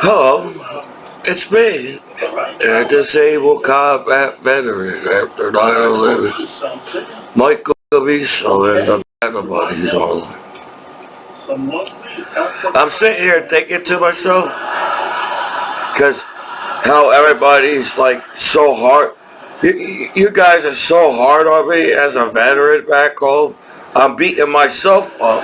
Hello, it's me, a disabled combat veteran after 9/11. Michael Commiso and the battle buddies online. I'm sitting here thinking to myself, because how everybody's like so hard. You guys are so hard on me as a veteran back home. I'm beating myself up,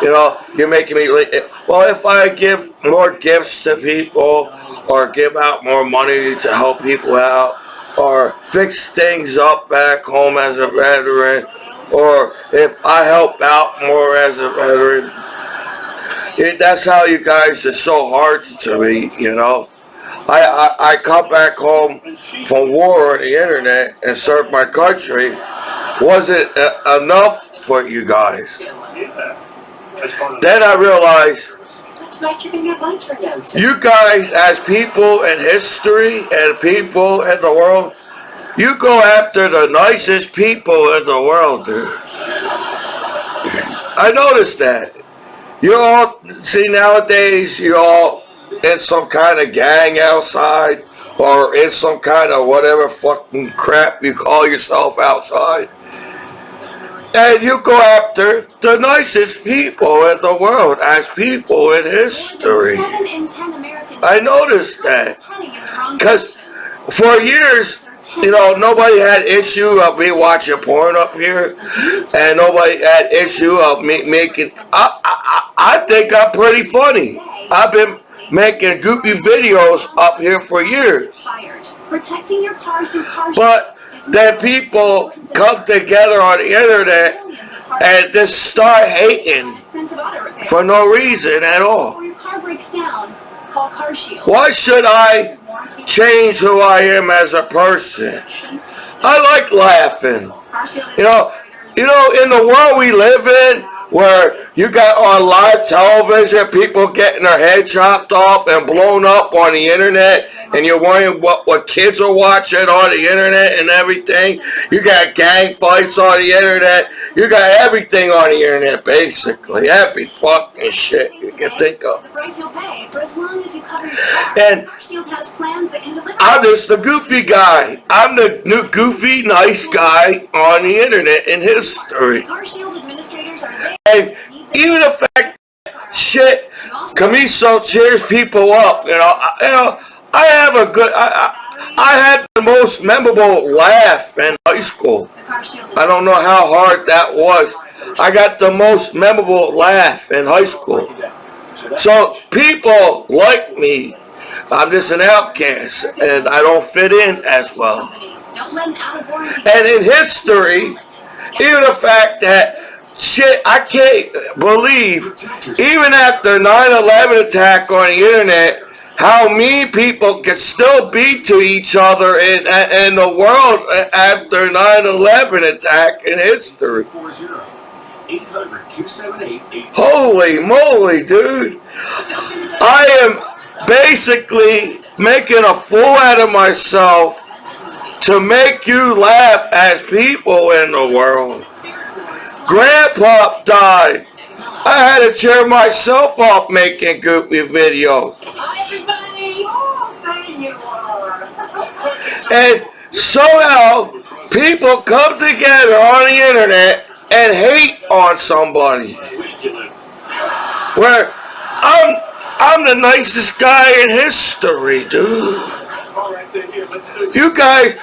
you're making me like, well, if I give more gifts to people or give out more money to help people out or fix things up back home as a veteran, or if I help out more as a veteran, that's how you guys are so hard to me, I come back home from war on the internet and serve my country. Was it enough for you guys? Then I realized you guys, as people in history and people in the world, you go after the nicest people in the world, dude. I noticed that. You all, see, nowadays, you all in some kind of gang outside or in some kind of whatever fucking crap you call yourself outside. And you go after the nicest people in the world as people in history. I noticed that. Because for years, nobody had issue of me watching porn up here. And nobody had issue of me making... I think I'm pretty funny. I've been making goofy videos up here for years. But then people come together on the internet and just start hating for no reason at all. Why should I change who I am as a person? I like laughing. In the world we live in, where you got on live television, people getting their head chopped off and blown up on the internet, and you're wondering what kids are watching on the internet and everything. You got gang fights on the internet. You got everything on the internet, basically. Every fucking shit you can think of. And I'm just the goofy guy. I'm the new goofy, nice guy on the internet in history. And even the fact that shit, Commiso cheers people up, I have a good, I had the most memorable laugh in high school. I don't know how hard that was. I got the most memorable laugh in high school. So people like me. I'm just an outcast and I don't fit in as well. And in history, even the fact that shit, I can't believe, even after 9/11 attack on the internet, how mean people can still be to each other in the world after 9/11 attack in history. Holy moly, dude. I am basically making a fool out of myself to make you laugh as people in the world. Grandpa died. I had to cheer myself up making goofy videos. And somehow people come together on the internet and hate on somebody. Where I'm the nicest guy in history, dude. You guys,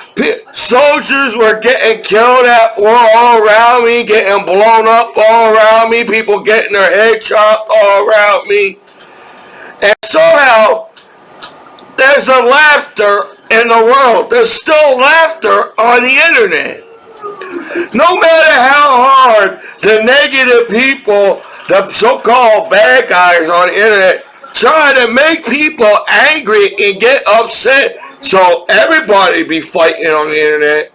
soldiers were getting killed all around me, getting blown up all around me, people getting their head chopped all around me. And somehow, there's a laughter in the world. There's still laughter on the internet. No matter how hard the negative people, the so-called bad guys on the internet, try to make people angry and get upset so everybody be fighting on the internet,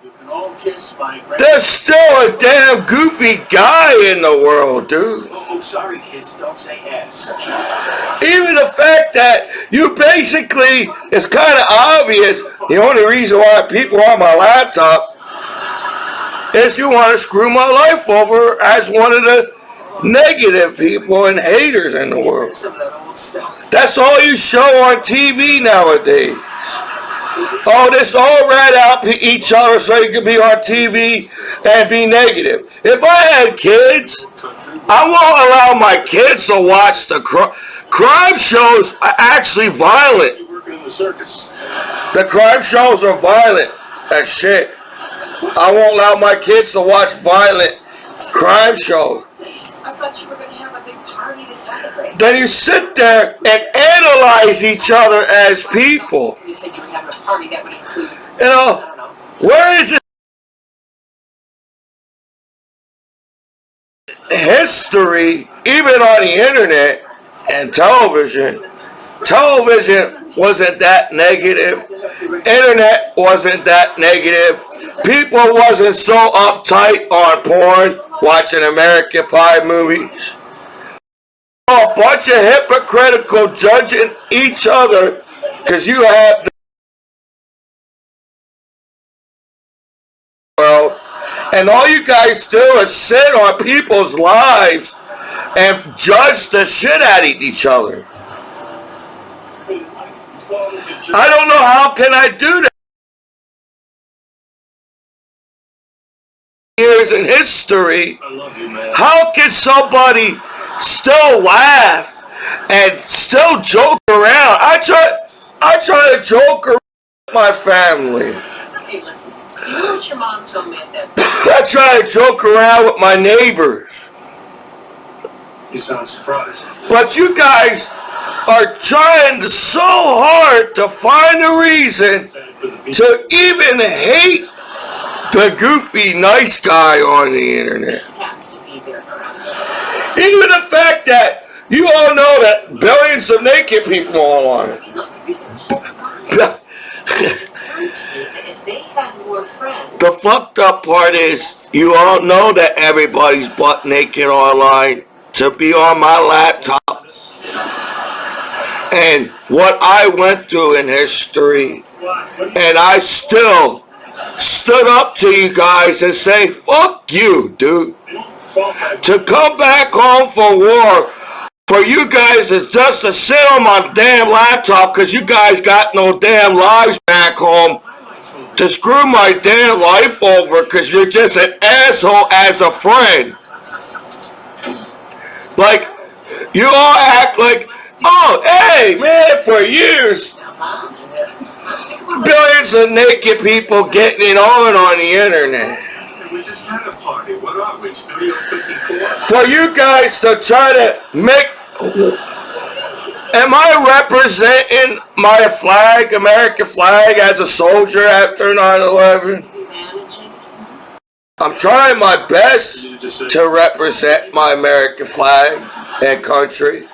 there's still a damn goofy guy in the world, dude. Oh, sorry, kids, don't say S. Even the fact that you basically, it's kind of obvious, the only reason why people on my laptop is you want to screw my life over as one of the negative people and haters in the world. That's all you show on TV nowadays. Oh, this all rat out each other so you can be on TV and be negative. If I had kids, I won't allow my kids to watch the crime shows. Are actually violent. The crime shows are violent as shit. I won't allow my kids to watch violent crime shows. I thought you were going to have a big party to celebrate. Then you sit there and analyze each other as people. You said you were having a party that would include, You know, where is it? History, even on the internet and television. Television wasn't that negative. Internet wasn't that negative. People wasn't so uptight on porn, watching American Pie movies. A bunch of hypocritical judging each other because you have the world, and all you guys do is sit on people's lives and judge the shit out of each other. I don't know how can I do that. Years in history, how can somebody still laugh and still joke around? I try to joke around with my family. hey, listen, you know what your mom told me at that I try to joke around with my neighbors. You sound surprised. But you guys are trying so hard to find a reason to even hate the goofy nice guy on the internet. have to be there for us. Even the fact that you all know that billions of naked people online. Look, we can hold on. If they had more friends, The fucked up part is you all know that everybody's butt naked online to be on my laptop. And what I went through in history, and I still stood up to you guys and say, fuck you, dude. To come back home from war, for you guys is just to sit on my damn laptop because you guys got no damn lives back home, to screw my damn life over because you're just an asshole as a friend. Like, you all act like, oh, hey, man, for years, billions of naked people getting it on the internet. We just had a party. What are we, Studio 54? For you guys to try to make... Am I representing my flag, American flag, as a soldier after 9/11? I'm trying my best to represent my American flag and country.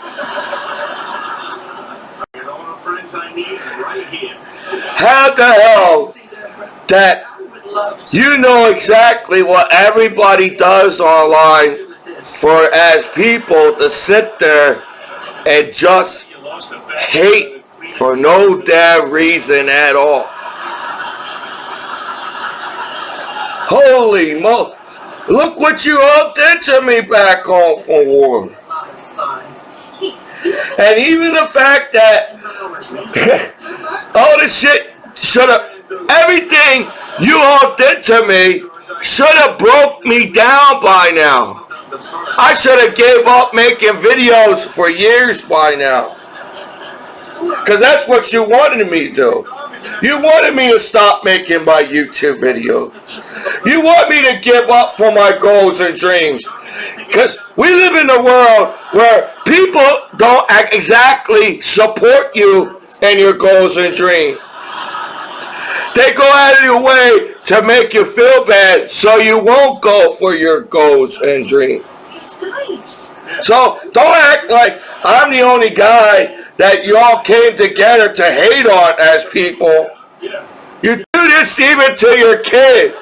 And all the friends I need right here. How the hell that you know exactly what everybody does online for as people to sit there and just hate for no damn reason at all. Holy mo! Look what you all did to me back home from war. And even the fact that all this shit should have, everything you all did to me should have broke me down by now. I should have gave up making videos for years by now. Because that's what you wanted me to do. You wanted me to stop making my YouTube videos. You want me to give up for my goals and dreams. Because we live in a world where people don't exactly support you and your goals and dreams. They go out of your way to make you feel bad so you won't go for your goals and dreams. So don't act like I'm the only guy that y'all came together to hate on as people. You do this even to your kids.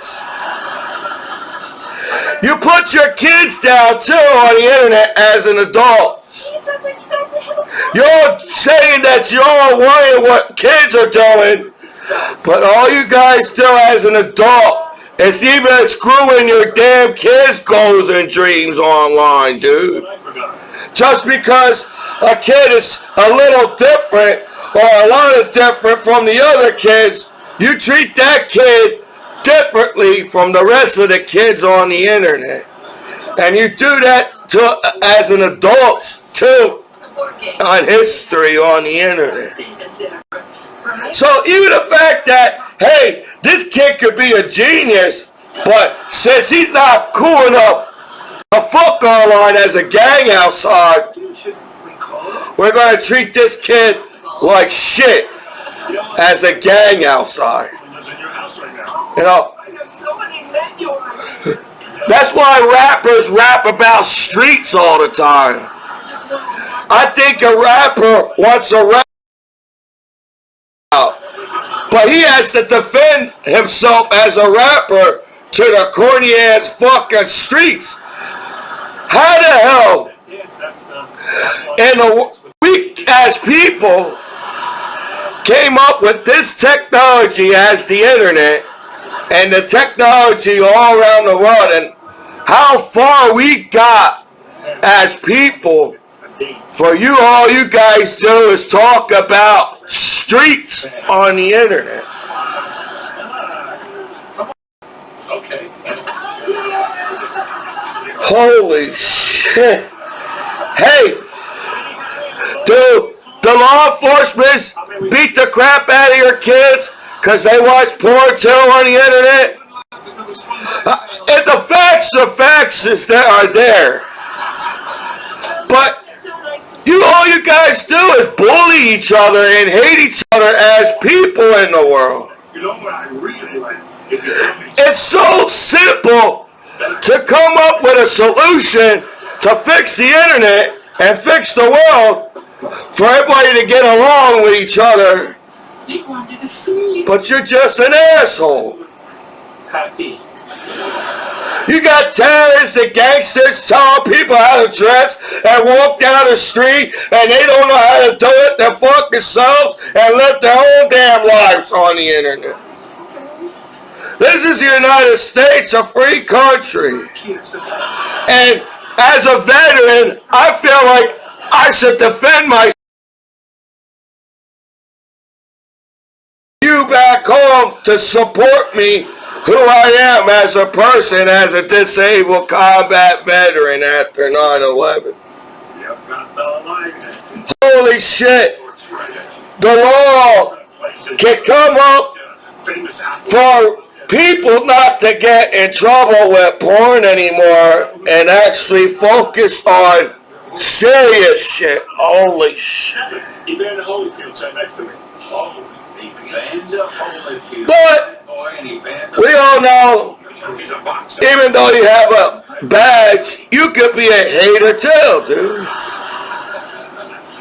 You put your kids down too on the internet as an adult. You're saying that you're worrying what kids are doing, but all you guys do as an adult It's even screwing your damn kids' goals and dreams online, dude. Just because a kid is a little different or a lot of different from the other kids, you treat that kid differently from the rest of the kids on the internet. And you do that as an adult too on history on the internet. So even the fact that, hey, this kid could be a genius, but since he's not cool enough to fuck online as a gang outside, we're going to treat this kid like shit as a gang outside. You know, that's why rappers rap about streets all the time. I think a rapper wants a rap out, but he has to defend himself as a rapper to the corny ass fucking streets. How the hell in the weak ass people came up with this technology as the internet and the technology all around the world, and how far we got as people? For you, all you guys do is talk about streets on the internet. Okay. Holy shit. Hey, do the law enforcement beat the crap out of your kids because they watch porn too on the internet? And the facts is that are there. But all you guys do is bully each other and hate each other as people in the world. You know what I really like? It's so simple to come up with a solution to fix the internet and fix the world for everybody to get along with each other. But you're just an asshole. Happy. You got terrorists and gangsters telling people how to dress and walk down the street, and they don't know how to do it their fucking selves and live their own damn lives on the internet. This is the United States, a free country. And as a veteran, I feel like I should defend myself. You back home to support me who I am as a person, as a disabled combat veteran after 9/11. Holy shit. The law can come up for people not to get in trouble with porn anymore and actually focus on serious shit. Holy shit. Evander Holyfield's right next to me. But we all know, even though you have a badge, you could be a hater too, dude.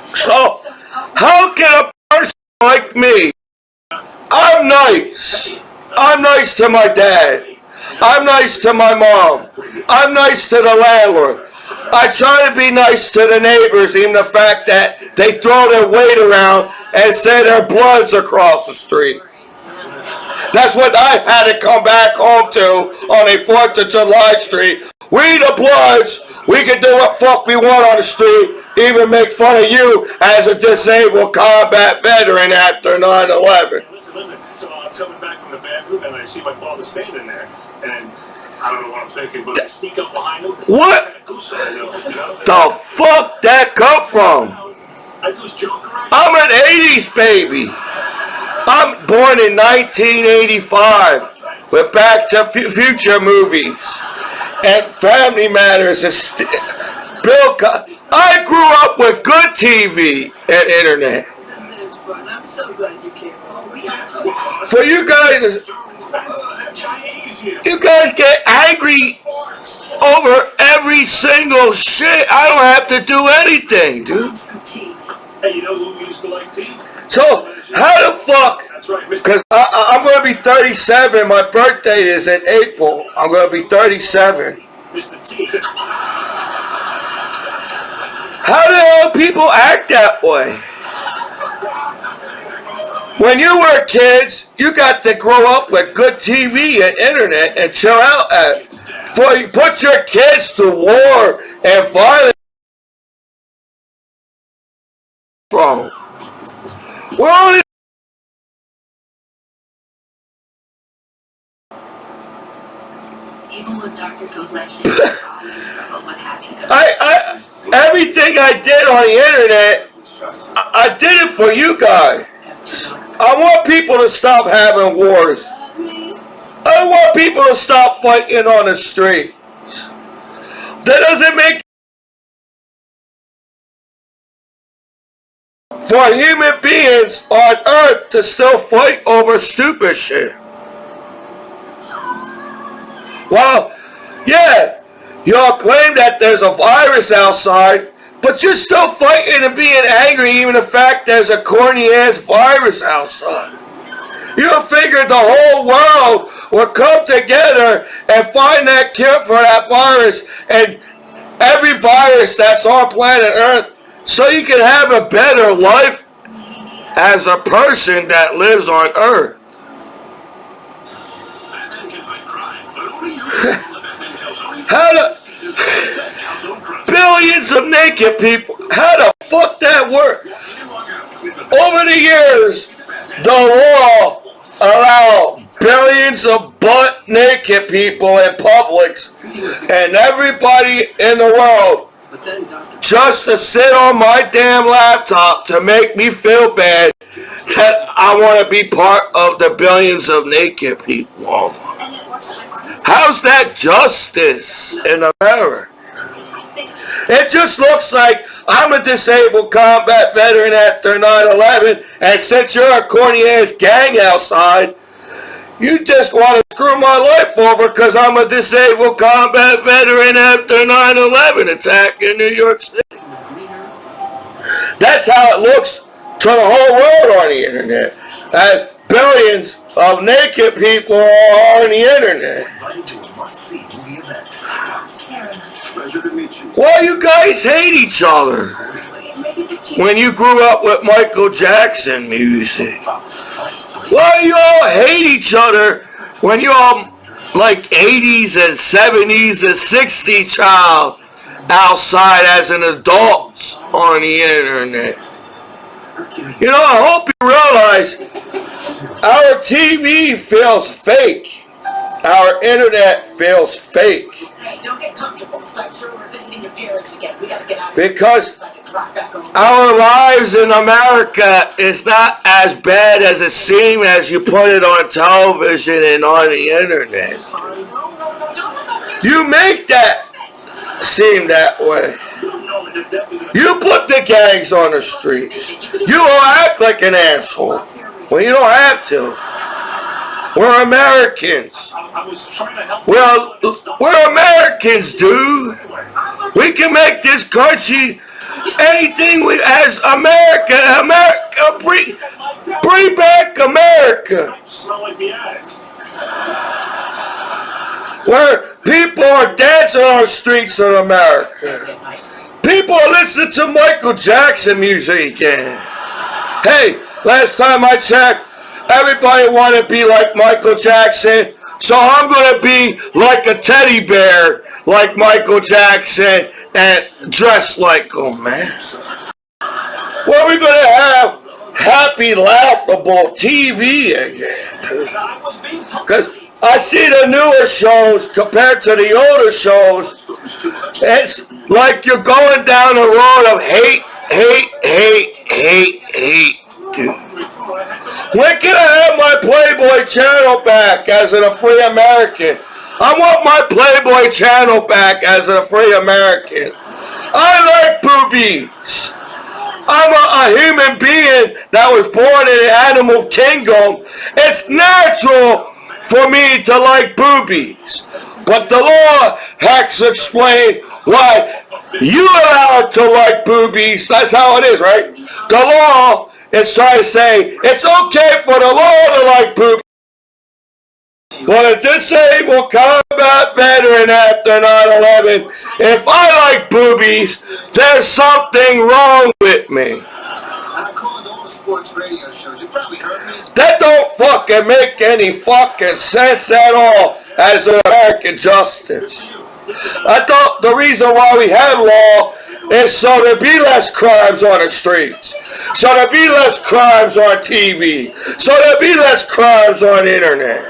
So, how can a person like me, I'm nice. I'm nice to my dad. I'm nice to my mom. I'm nice to the landlord. I try to be nice to the neighbors, even the fact that they throw their weight around and say their blood's across the street. That's what I had to come back home to on a 4th of July street. We the Bloods, we can do what fuck we want on the street, even make fun of you as a disabled combat veteran after 9/11. Listen. So I was coming back from the bathroom and I see my father standing there. And I don't know what I'm thinking, but I sneak up behind him. What the fuck that come from? I'm an 80s baby. I'm born in 1985 with Back to Future movies and Family Matters. Bill I grew up with good TV and internet. I'm so glad you came home. For you guys get angry over every single shit. I don't have to do anything, dude. Hey, you know who we used to like tea? So, how the fuck? That's right, Mr. Because I'm going to be 37. My birthday is in April. I'm going to be 37. Mr. T. How the hell people act that way? When you were kids, you got to grow up with good TV and internet and chill out at. For you put your kids to war and violence from. We're only Even with Dr. Complexion, I always struggled with having good. everything I did on the internet, I did it for you guys. I want people to stop having wars. I want people to stop fighting on the street. That doesn't make for human beings on earth to still fight over stupid shit. Well, yeah, y'all claim that there's a virus outside, but you're still fighting and being angry even the fact there's a corny ass virus outside. You figured the whole world would come together and find that cure for that virus and every virus that's on planet Earth so you can have a better life as a person that lives on Earth. How the billions of naked people, how the fuck that work? Over the years, the law allowed billions of butt naked people in Publix and everybody in the world just to sit on my damn laptop to make me feel bad that I want to be part of the billions of naked people. How's that justice in America? It just looks like I'm a disabled combat veteran after 9/11, and since you're a corny ass gang outside, you just want to screw my life over because I'm a disabled combat veteran after 9/11 attack in New York City. That's how it looks to the whole world on the internet, as billions of naked people are on the internet. Why you guys hate each other? When you grew up with Michael Jackson music. Why you all hate each other when you all like 80s and 70s and 60s child outside as an adult on the internet? You know, I hope you realize our TV feels fake. Our internet feels fake. Hey, don't get comfortable. It's like sort of visiting your parents again. We gotta get out of because our lives in America is not as bad as it seems as you put it on television and on the internet. You make that seem that way. You put the gangs on the streets. You don't act like an asshole. Well, you don't have to. We're Americans. We're Americans, dude. We can make this country anything we as America. Bring back America. Where people are dancing on the streets of America. People listen to Michael Jackson music again. Hey, last time I checked, everybody wanted to be like Michael Jackson, so I'm going to be like a teddy bear, like Michael Jackson, and dress like him, man. Well, we're going to have happy, laughable TV again. Because I see the newer shows compared to the older shows. It's like you're going down the road of hate, dude. When can I have my Playboy channel back as a free American? I want my Playboy channel back as a free American. I like boobies. I'm a human being that was born in the animal kingdom. It's natural for me to like boobies. But the law has to explain why you allowed to like boobies. That's how it is, right? The law is trying to say it's okay for the law to like boobies. But a disabled combat veteran after 9/11, if I like boobies, there's something wrong with me. sports radio shows. You probably heard me. That don't fucking make any fucking sense at all as an American justice. I thought the reason why we have law is so there be less crimes on the streets, so there be less crimes on TV, so there be less crimes on the internet.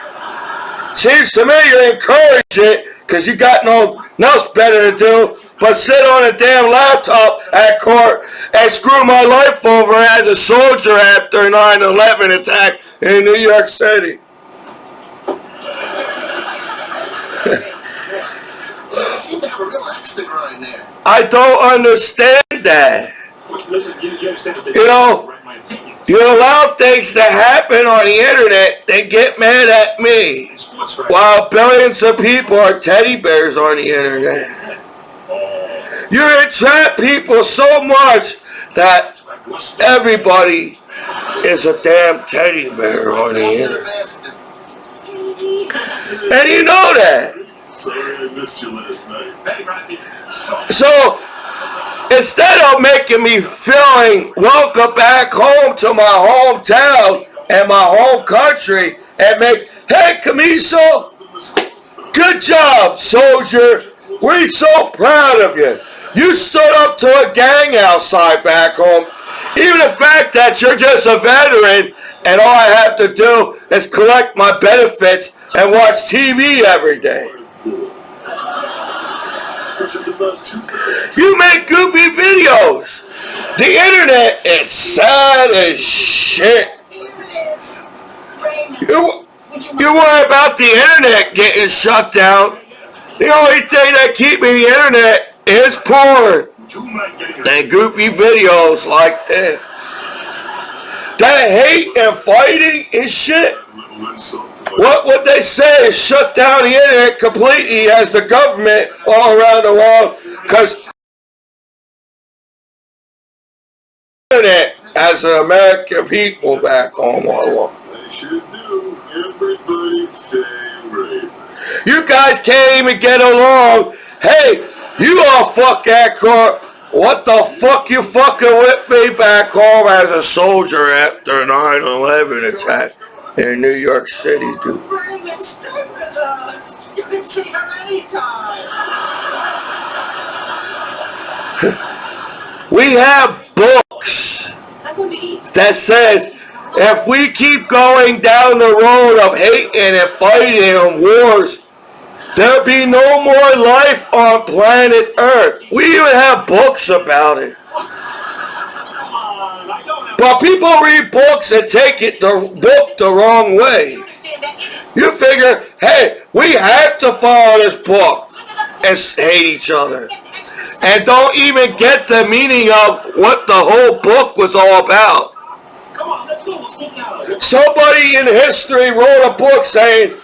Seems to me you encourage it because you got nothing else better to do but sit on a damn laptop at court and screw my life over as a soldier after 9/11 attack in New York City. You seem to have a real axe to grind there. I don't understand that. Listen, you understand that You know, my opinion. you allow things to happen on the internet, they get mad at me. Sports right. While billions of people are teddy bears on the internet. You entrap people so much that everybody is a damn teddy bear on the internet. And you know that. Sorry I missed you last night. Hey, Rodney. So, instead of making me feeling welcome back home to my hometown and my home country and make, hey, Commiso, good job, soldier. We're so proud of you. You stood up to a gang outside back home. Even the fact that you're just a veteran and all I have to do is collect my benefits and watch TV every day. You make goofy videos. The internet is sad as shit. You worry about the internet getting shut down. The only thing that keeps me the internet is porn. And goofy videos like that. That hate and fighting and shit. What would they say is shut down the internet completely as the government all around the world? Because internet as an American people back home all along. They should do. Everybody say rape. You guys can't even get along. Hey, you all fuck that court. What the fuck you fucking with me back home as a soldier after 9/11 attack in New York City, dude? Bring and stay with us. You can see her anytime. We have books I'm going to eat. that says if we keep going down the road of hating and fighting and wars, there'll be no more life on planet Earth. We even have books about it. But people read books and take the book the wrong way. You understand that it is You figure, hey, we have to follow this book and hate each other. And don't even get the meaning of what the whole book was all about. Come on, let's go. We'll sneak out. Somebody in history wrote a book saying,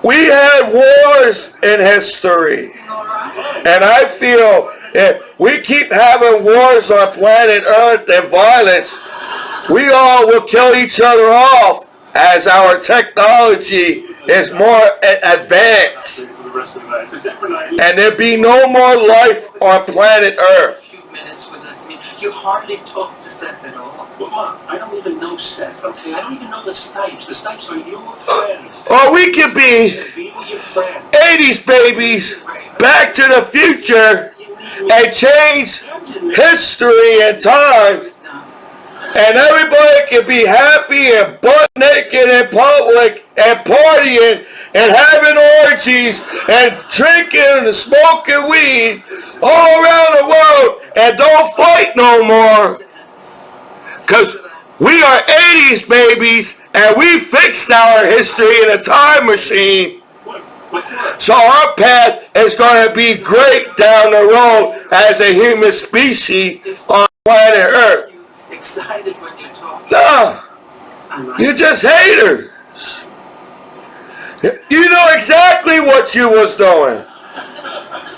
we had wars in history. And I feel if we keep having wars on planet Earth and violence, we all will kill each other off as our technology is more advanced. And there'll be no more life on planet Earth. A few minutes with us. I mean, you hardly talk to Seth at all. Well, Mom, I don't even know Seth, okay? I don't even know the Stipes. The Stipes are your friends. Or we could be Be with your friends. 80s babies, Back to the Future, and change history and time. And everybody can be happy and butt naked in public and partying and having orgies and drinking and smoking weed all around the world and don't fight no more. Because we are 80s babies and we fixed our history in a time machine. So our path is going to be great down the road as a human species on planet Earth. Excited when you're talking. No, you're just haters. You know exactly what you was doing.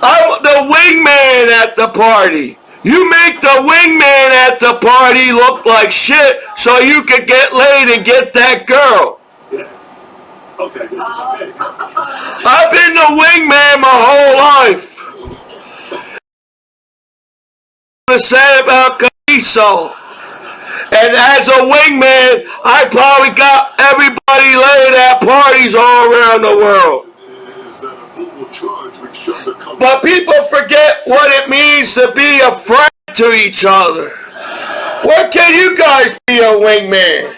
I'm the wingman at the party. You make the wingman at the party look like shit so you could get laid and get that girl. Yeah. Okay, this is okay. I've been the wingman my whole life. What I said about Commiso. And as a wingman, I probably got everybody laid at parties all around the world. But people forget what it means to be a friend to each other. What can you guys be a wingman?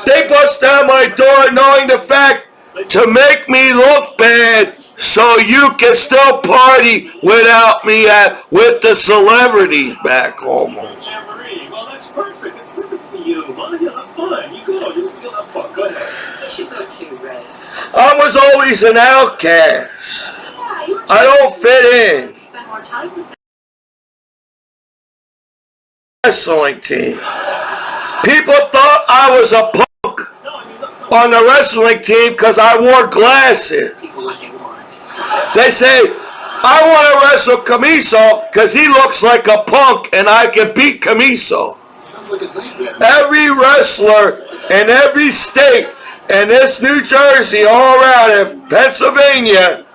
They bust down my door knowing the fact to make me look bad so you can still party without me with the celebrities back home. Well, that's perfect. It's perfect for you, man. You'll have fun. You go. You'll have fun. Go ahead. You should go too, Ray. I was always an outcast. Yeah, you I don't fit in. spend more time with them. Wrestling team. People thought I was a punk on the wrestling team because I wore glasses. People what they want. They say, I want to wrestle Commiso because he looks like a punk and I can beat Commiso. Sounds like a nightmare. Every wrestler in every state in this New Jersey, all around in Pennsylvania,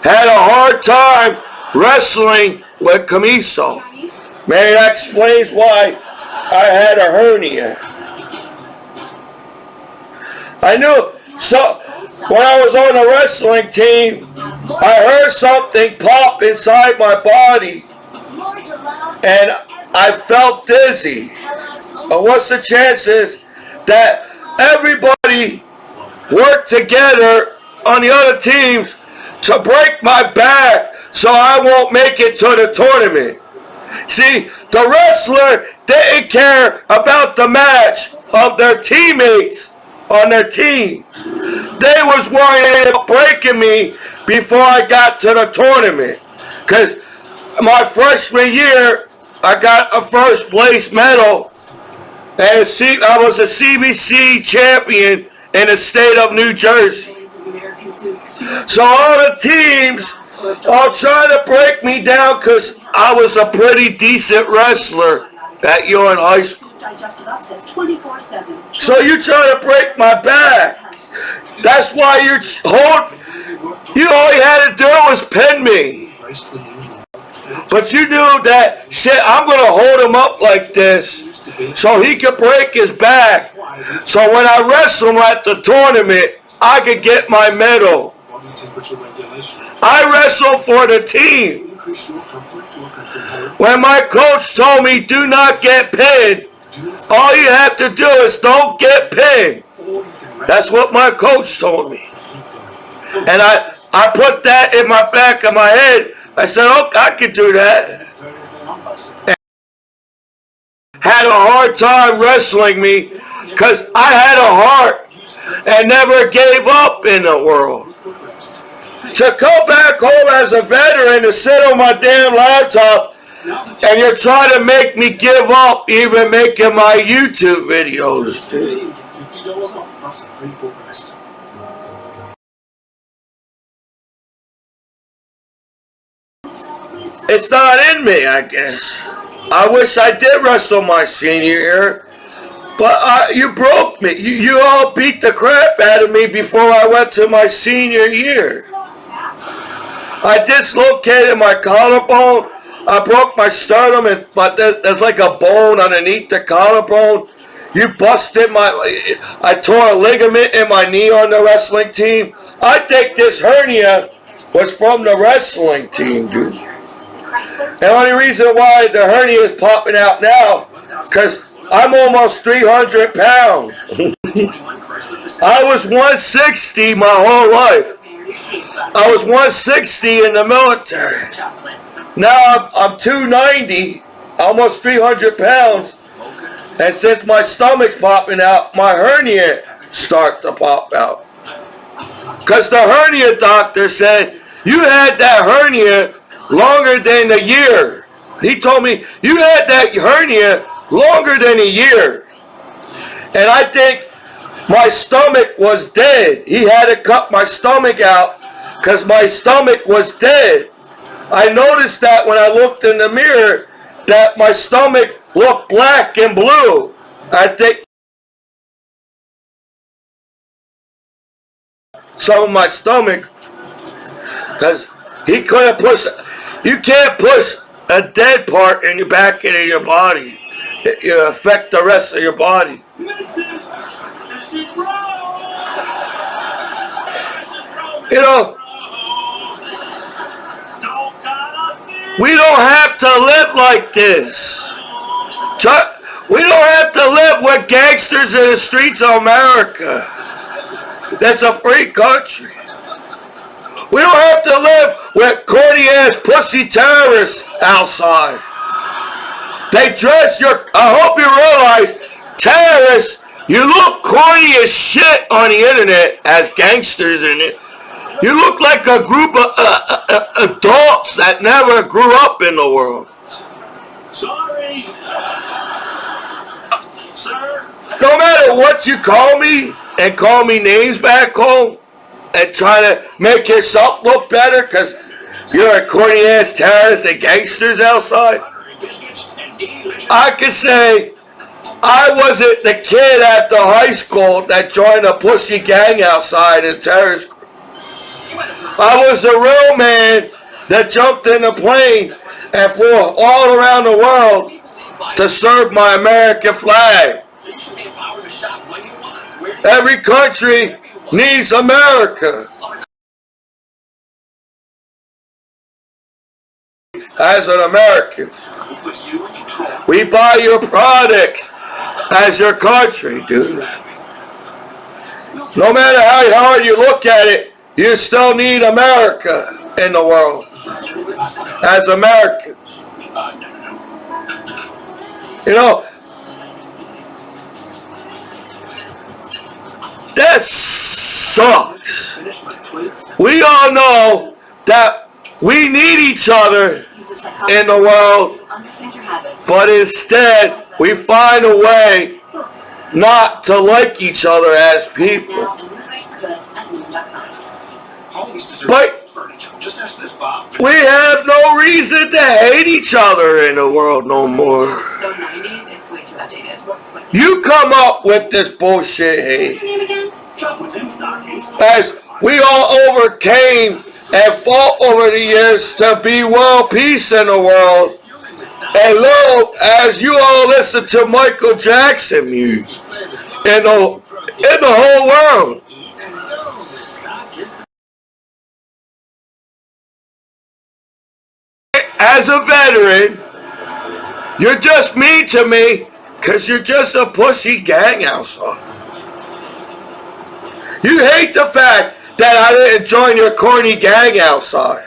had a hard time wrestling with Commiso. Maybe that explains why I had a hernia. I knew, so when I was on the wrestling team, I heard something pop inside my body and I felt dizzy. But what's the chances that everybody worked together on the other teams to break my back so I won't make it to the tournament? See, the wrestler didn't care about the match of their teammates on their teams. They was worried about breaking me before I got to the tournament. Because my freshman year, I got a first place medal. And I was a CBC champion in the state of New Jersey. So all the teams are trying to break me down because I was a pretty decent wrestler that year in high school. So you try to break my back. That's why you all you had to do was pin me. But you knew that, shit, I'm going to hold him up like this so he could break his back. So when I wrestle him at the tournament, I could get my medal. I wrestle for the team. When my coach told me do not get pinned, all you have to do is don't get pinned. That's what my coach told me. And I put that in my back of my head. I said, oh, I can do that. And had a hard time wrestling me because I had a heart and never gave up in the world. To come back home as a veteran to sit on my damn laptop and you're trying to make me give up even making my YouTube videos, dude. It's not in me, I guess. I wish I did wrestle my senior year, but you broke me. You all beat the crap out of me before I went to my senior year. I dislocated my collarbone. I broke my sternum, and there's like a bone underneath the collarbone. You busted I tore a ligament in my knee on the wrestling team. I think this hernia was from the wrestling team, dude. The only reason why the hernia is popping out now, because I'm almost 300 pounds. I was 160 my whole life. I was 160 in the military. Now I'm 290, almost 300 pounds. And since my stomach's popping out, my hernia starts to pop out. Because the hernia doctor said, you had that hernia longer than a year. He told me, you had that hernia longer than a year. And I think my stomach was dead. He had to cut my stomach out because my stomach was dead. I noticed that when I looked in the mirror that my stomach looked black and blue. I think some of my stomach, because he couldn't push. You can't push a dead part in your back into your body. you affect the rest of your body. Mrs. Bro! You know, we don't have to live like this. We don't have to live with gangsters in the streets of America. That's a free country. We don't have to live with corny ass pussy terrorists outside. They dress your. I hope you realize, terrorists, you look corny as shit on the internet as gangsters in it. You look like a group of adults that never grew up in the world. Sorry. Sir. No matter what you call me and call me names back home and try to make yourself look better because you're a corny ass terrorist and gangsters outside, I can say I wasn't the kid after high school that joined a pussy gang outside in a terrorist group. I was the real man that jumped in a plane and flew all around the world to serve my American flag. Every country needs America. As an American, we buy your products as your country, dude. No matter how hard you look at it, you still need America in the world. As Americans. You know, that sucks. We all know that we need each other in the world, but instead we find a way not to like each other as people. But we have no reason to hate each other in the world no more. So 90s, it's way too outdated. You come up with this bullshit hate. What's your name again? As we all overcame and fought over the years to be world peace in the world. And lo, as you all listen to Michael Jackson music in the whole world. As a veteran, you're just mean to me because you're just a pussy gang outside. You hate the fact that I didn't join your corny gang outside.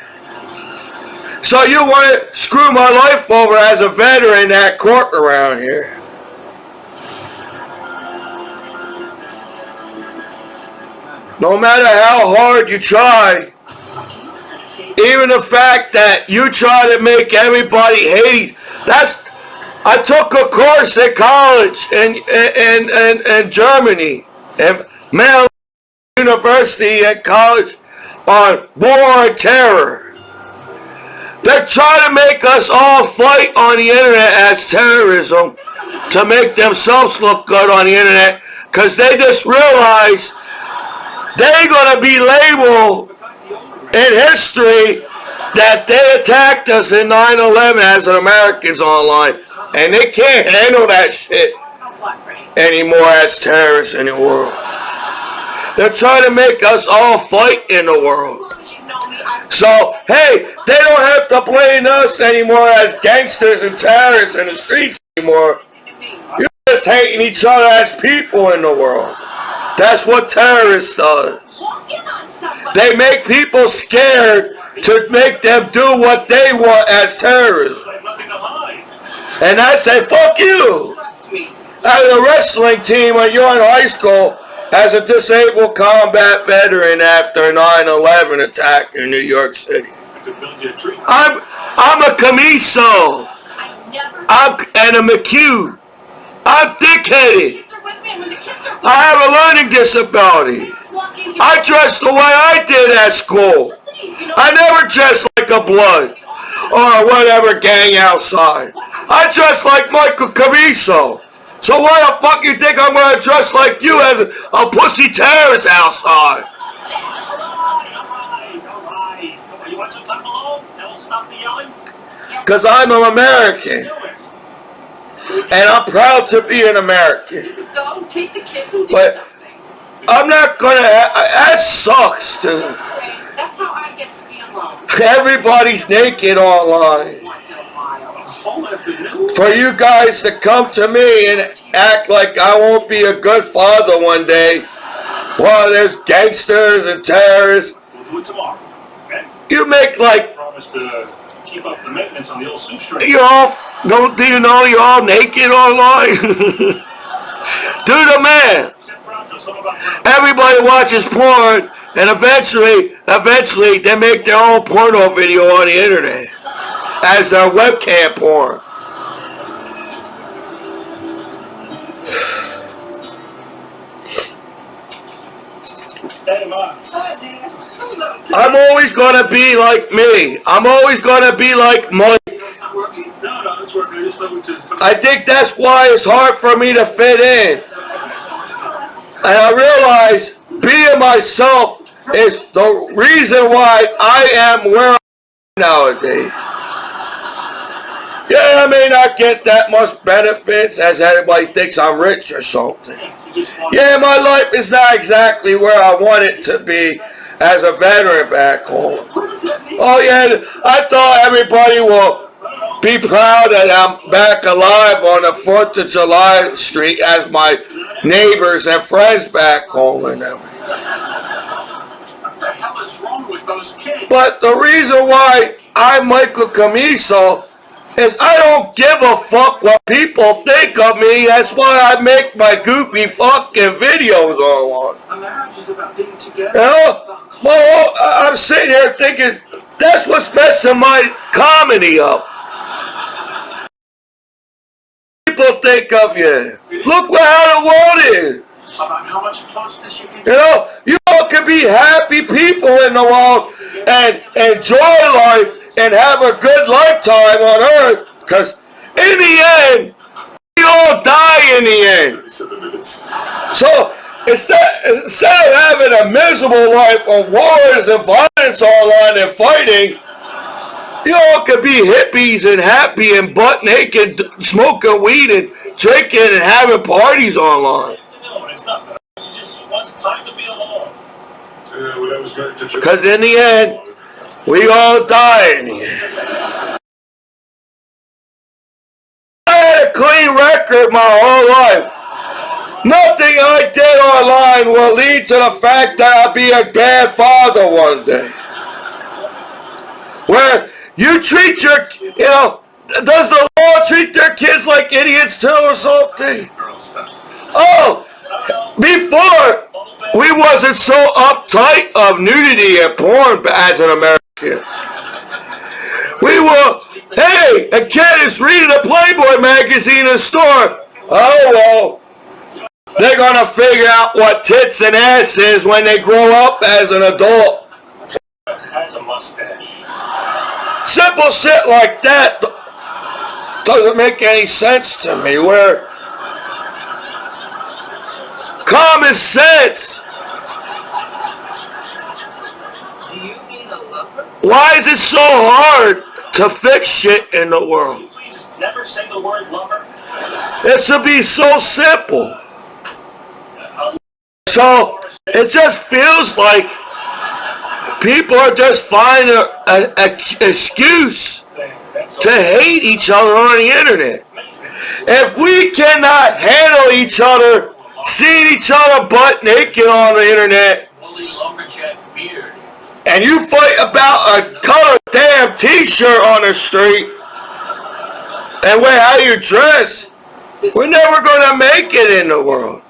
So you want to screw my life over as a veteran at court around here. No matter how hard you try, even the fact that you try to make everybody hate, I took a course at college in Germany, and Maryland University at college on war and terror. They're trying to make us all fight on the internet as terrorism to make themselves look good on the internet because they just realize they're going to be labeled in history that they attacked us in 9/11 as an Americans online, and they can't handle that shit anymore as terrorists in the world. They're trying to make us all fight in the world. So, hey, they don't have to blame us anymore as gangsters and terrorists in the streets anymore. You're just hating each other as people in the world. That's what terrorists does. They make people scared to make them do what they want as terrorists. And I say, fuck you. As a wrestling team when you're in high school, as a disabled combat veteran after 9/11 attack in New York City. I'm a Commiso. And a McHugh. I'm thick-headed. I have a learning disability. I dress the way I did at school. I never dressed like a blood or whatever gang outside. I dress like Michael Commiso. So why the fuck you think I'm gonna dress like you as a pussy terrorist outside? You want some time alone? That won't stop the yelling? Because I'm an American. and I'm proud to be an American. You could go take the kids and do But something. I'm not gonna. That sucks, dude. This way, that's how I get to be alone. Everybody's naked online. Once in a while. Whole afternoon. For you guys to come to me and act like I won't be a good father one day, while there's gangsters and terrorists, We'll do it tomorrow. Okay? you make like Promise to keep up the maintenance on the old soup string. you're all. Do you know you're all naked online? Do the man. Everybody watches porn, and eventually, they make their own porno video on the internet as their webcam porn. Hey, Ma. Hi, Dad. Hello. I'm always gonna be like me. I'm always gonna be like Mike. It's not working? No, it's working. I just thought we could. I think that's why it's hard for me to fit in. And I realize being myself is the reason why I am where I am nowadays. Yeah, I may not get that much benefits as everybody thinks I'm rich or something. Yeah, my life is not exactly where I want it to be as a veteran back home. What does that mean? Oh yeah, I thought everybody will be proud that I'm back alive on the 4th of July street as my neighbors and friends back home and everything. What the hell is wrong with those kids? But the reason why I'm Michael Commiso is I don't give a fuck what people think of me. That's why I make my goofy fucking videos online. A marriage is about being together. You know? Well, I'm sitting here thinking that's what's messing my comedy up. People think of you. Look how the world is. About how much closeness you can You know, you all can be happy people in the world and enjoy life and have a good lifetime on earth. Because in the end, we all die in the end. So instead of having a miserable life of wars and violence online and fighting, you all could be hippies and happy and butt naked, smoking weed and drinking and having parties online. No, it's not that. She just wants time to be alone. Yeah, well, that was very detrimental. Because in the end, we all die in the end. I had a clean record my whole life. Nothing I did online will lead to the fact that I'll be a bad father one day. Where you treat your, you know, does the law treat their kids like idiots too or something? Oh, before, we wasn't so uptight of nudity and porn as an American. We were, hey, a kid is reading a Playboy magazine in a store. Oh, well, they're going to figure out what tits and ass is when they grow up as an adult. Has a mustache. Simple shit like that doesn't make any sense to me. Where common sense. Do you mean a lover? Why is it so hard to fix shit in the world? Please never say the word lover. It should be so simple. So it just feels like people are just finding an excuse to hate each other on the internet. If we cannot handle each other, seeing each other butt naked on the internet, Woolly lumberjack beard. and you fight about a colored damn t-shirt on the street, and how you dress, we're never going to make it in the world.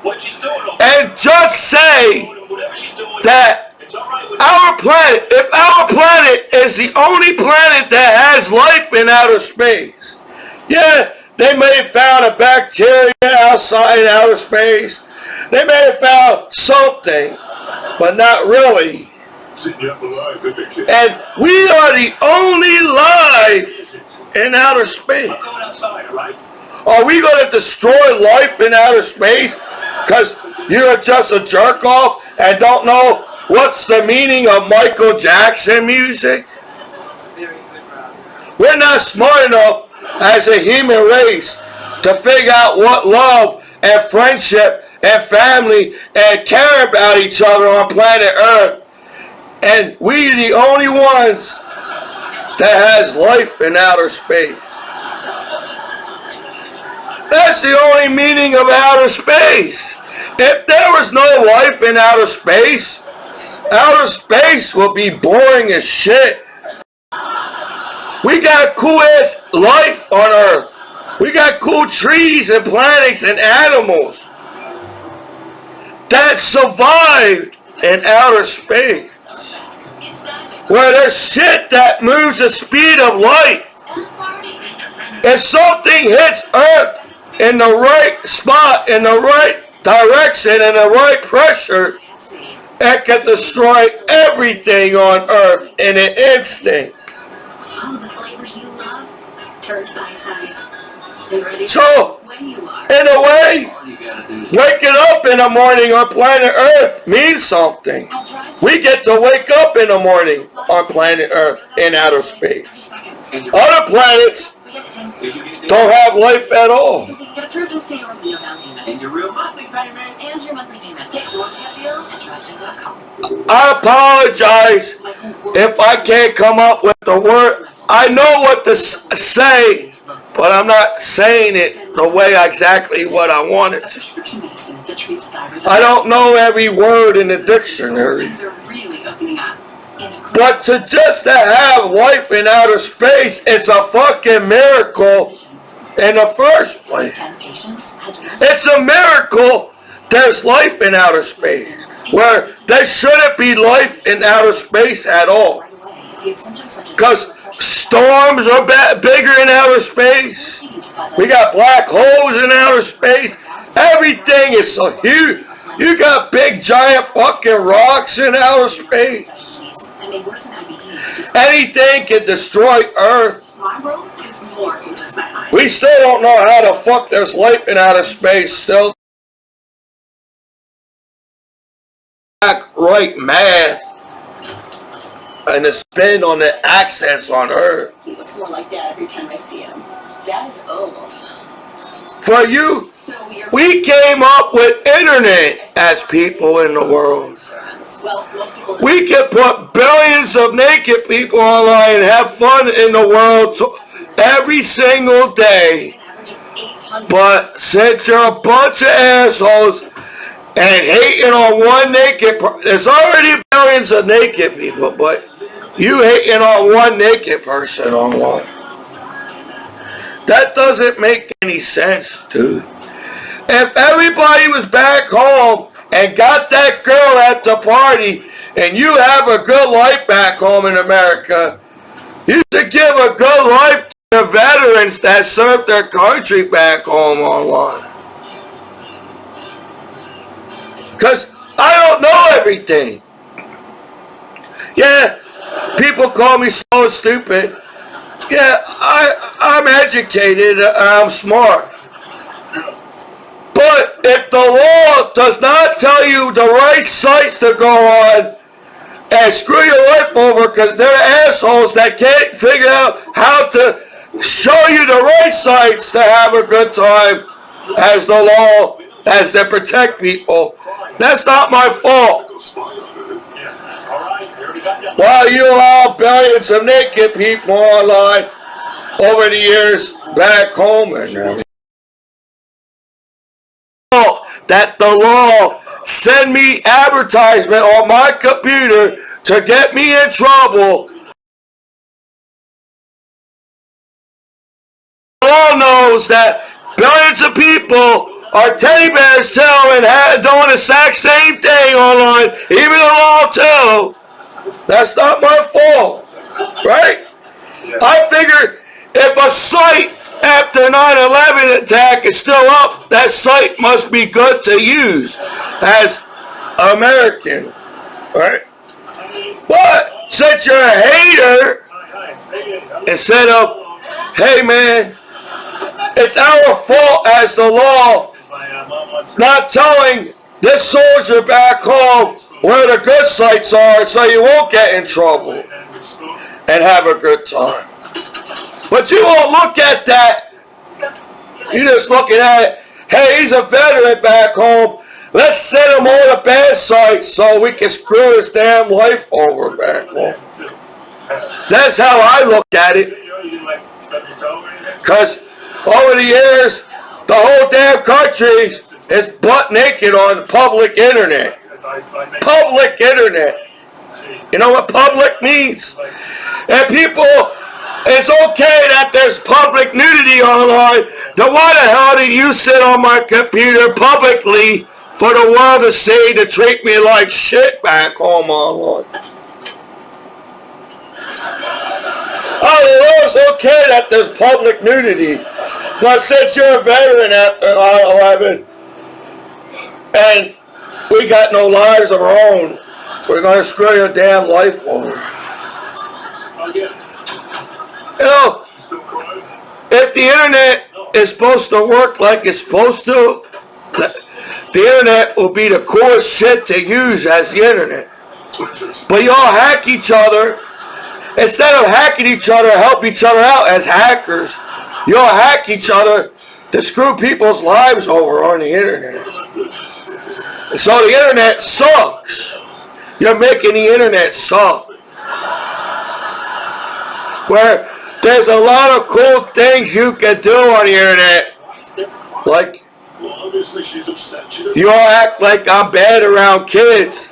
What she's doing over And just say whatever she's doing, that it's all right with our planet, if our planet is the only planet that has life in outer space, yeah, they may have found a bacteria outside in outer space. They may have found something, but not really. And we are the only life in outer space. I'm going outside, all right? Are we going to destroy life in outer space because you're just a jerk off and don't know what's the meaning of Michael Jackson music? Very good, Rob. We're not smart enough as a human race to figure out what love and friendship and family and care about each other on planet Earth. And we are the only ones that has life in outer space. That's the only meaning of outer space. If there was no life in outer space would be boring as shit. We got cool ass life on Earth. We got cool trees and planets and animals that survived in outer space. Where there's shit that moves the speed of light. If something hits Earth in the right spot, in the right direction, in the right pressure, it can destroy everything on Earth in an instant. All the flavors you love, turned bite-sized. So, in a way, waking up in the morning on planet Earth means something. We get to wake up in the morning on planet Earth in outer space. Other planets don't have life at all. And your real monthly payment. And your monthly payment. Get your deal at drivecheck.com. I apologize if I can't come up with the word. I know what to say, but I'm not saying it the way exactly what I want it to. I don't know every word in the dictionary. But to have life in outer space, it's a fucking miracle in the first place. It's a miracle there's life in outer space, where there shouldn't be life in outer space at all. Because storms are bigger in outer space. We got black holes in outer space. Everything is so huge. You got big giant fucking rocks in outer space. Anything can destroy Earth. We still don't know how the fuck there's life in outer space still. Right math and the spin on the axis on Earth. He looks more like Dad every time I see him. Dad is old. For you, we came up with internet as people in the world. We can put billions of naked people online and have fun in the world every single day. But since you're a bunch of assholes and hating on one naked person, there's already billions of naked people, but you hating on one naked person online. That doesn't make any sense, dude. If everybody was back home and got that girl at the party, and you have a good life back home in America, you should give a good life to the veterans that served their country back home online. Because I don't know everything. Yeah, people call me so stupid. Yeah, I'm educated, I'm smart. But if the law does not tell you the right sites to go on and screw your life over because they're assholes that can't figure out how to show you the right sites to have a good time as the law, as they protect people, that's not my fault. While you allow billions of naked people online over the years back home and everything. That the law send me advertisement on my computer to get me in trouble. The law knows that billions of people are teddy bears too and doing the exact same thing online, even the law too. That's not my fault, right? I figured if a site after 9/11 attack is still up, that site must be good to use as American, right? But since you're a hater, instead of, hey man, it's our fault as the law not telling this soldier back home where the good sites are so you won't get in trouble and have a good time. But you won't look at that You're just looking at it. Hey, he's a veteran back home. Let's send him on a bad site so we can screw his damn life over back home. That's how I look at it. Because over the years, the whole damn country is butt naked on the public internet. Public internet. You know what public means? And people, it's okay that there's public nudity online. Then why the hell did you sit on my computer publicly for the world to see to treat me like shit back home online? Oh, it's okay that there's public nudity. But since you're a veteran after 9/11, and we got no lives of our own, we're going to screw your damn life over. You know, if the internet is supposed to work like it's supposed to, the internet will be the coolest shit to use as the internet. But y'all hack each other. Instead of hacking each other, help each other out as hackers, y'all hack each other to screw people's lives over on the internet. And so the internet sucks. You're making the internet suck. Where there's a lot of cool things you can do on the internet. Like, you all act like I'm bad around kids.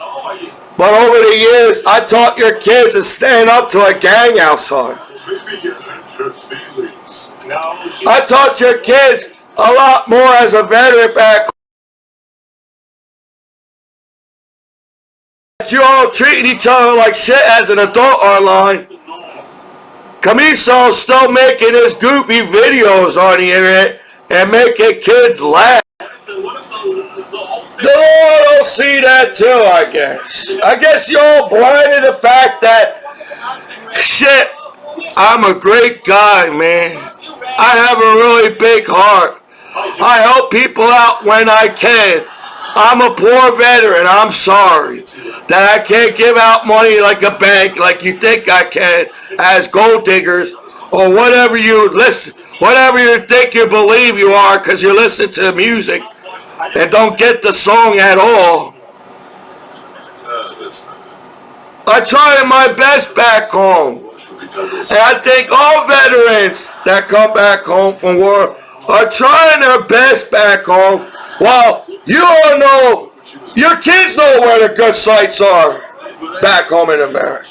But over the years, I taught your kids to stand up to a gang outside. I taught your kids a lot more as a veteran back. You all treating each other like shit as an adult online. Commiso still making his goofy videos on the internet and making kids laugh. I don't see that too, I guess. I guess you're all blinded the fact that, shit, I'm a great guy, man. I have a really big heart. I help people out when I can. I'm a poor veteran. I'm sorry that I can't give out money like a bank like you think I can as gold diggers or whatever you listen, whatever you think you believe you are because you listen to music and don't get the song at all. I tried my best back home. And I think all veterans that come back home from war are trying their best back home. Well, you all know, your kids know where the good sites are back home in America.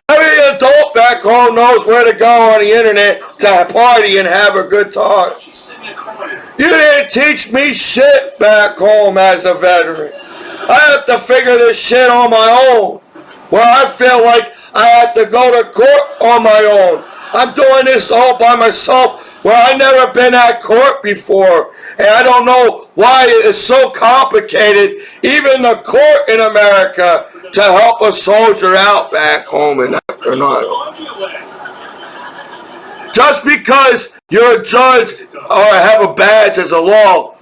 Every adult back home knows where to go on the internet to party and have a good time. You didn't teach me shit back home as a veteran. I have to figure this shit on my own. Well, I feel like I have to go to court on my own. I'm doing this all by myself. Well, I've never been at court before. And I don't know why it is so complicated, even the court in America, to help a soldier out back home and after 9/11. Just because you're a judge or have a badge as a law,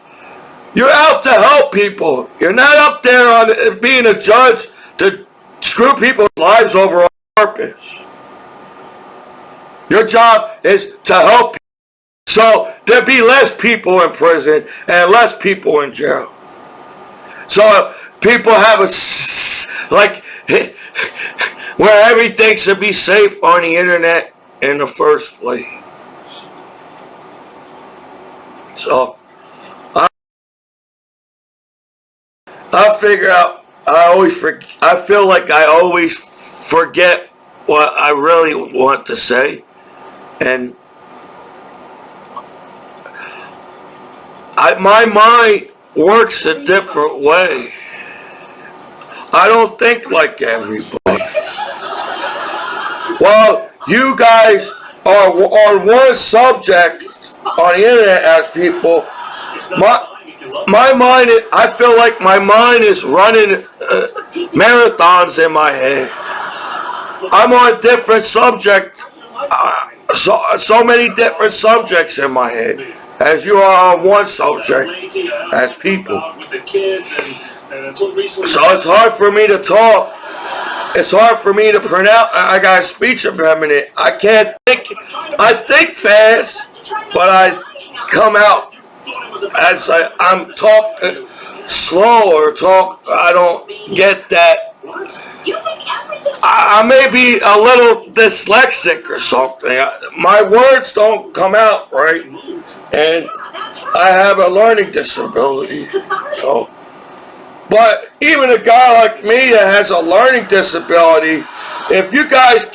you're out to help people. You're not up there on being a judge to screw people's lives over on purpose. Your job is to help people. So there'll be less people in prison and less people in jail. So people have like where everything should be safe on the internet in the first place. So I figure out. I feel like I always forget what I really want to say, and my mind works a different way. I don't think like everybody. Well, you guys are on one subject on the internet as people. My mind, I feel like my mind is running marathons in my head. I'm on different subjects, so many different subjects in my head, as you are on one subject as people. So it's hard for me to talk. It's hard for me to pronounce. I got a speech impediment. I can't think. I think fast, but come out as I'm talking slow or I don't get that. You think everything's I may be a little dyslexic or something. My words don't come out right, and that's right. I have a learning disability. It's cathartic. So, but even a guy like me that has a learning disability, if you guys,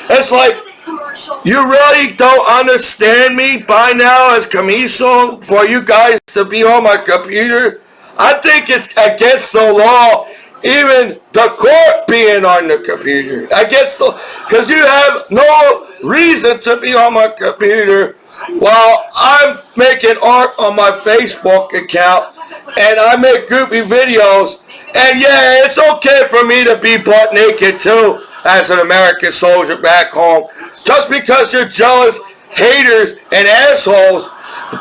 it's like Commercial. you really don't understand me by now as Commiso for you guys to be on my computer. I think it's against the law, even the court being on the computer. Because you have no reason to be on my computer while I'm making art on my Facebook account and I make goofy videos. And yeah, it's okay for me to be butt naked too as an American soldier back home. Just because you're jealous haters and assholes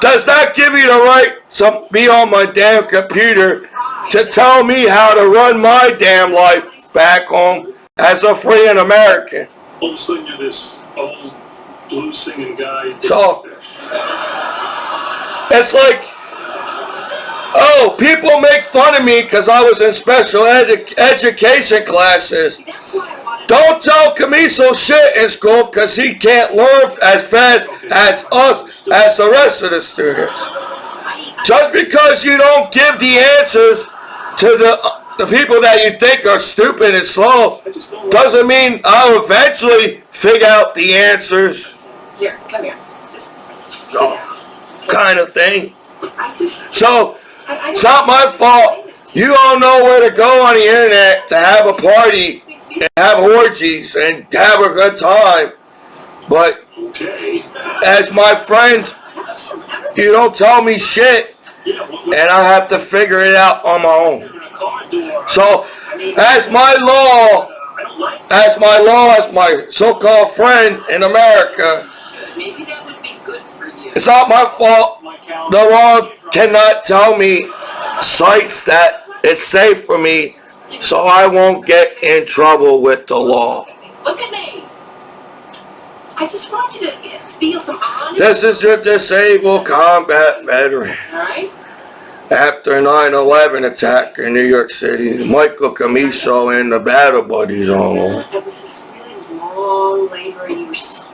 does not give you the right to be on my damn computer to tell me how to run my damn life back home as a free American. All of a sudden you're this old blues singing guy. So, it's like, oh, people make fun of me because I was in special education classes. That's why I wanted Don't tell Commiso shit in school because he can't learn as fast as us, as the rest of the students. Just because you don't give the answers to the people that you think are stupid and slow doesn't mean I'll eventually figure out the answers. Here, come here. Just sit So, down. kind of thing. I just. So, I it's not my fault. You don't know where to go on the internet to have a party and have orgies and have a good time. But Okay. as my friends, you don't tell me shit, Yeah, and I have to figure it out on my own. in a car door. So, I mean, as my law, I don't like that. as my so-called friend in America, Maybe that would be good for you. it's not my fault. My calendar. The law cannot tell me sites that it's safe for me, so I won't get in trouble with the law. Look at me. I just want you to feel some honesty. This is your disabled combat veteran. All right? After 9/11 attack in New York City, Michael Commiso and the Battle Buddies on. It was this really long labor, and you were so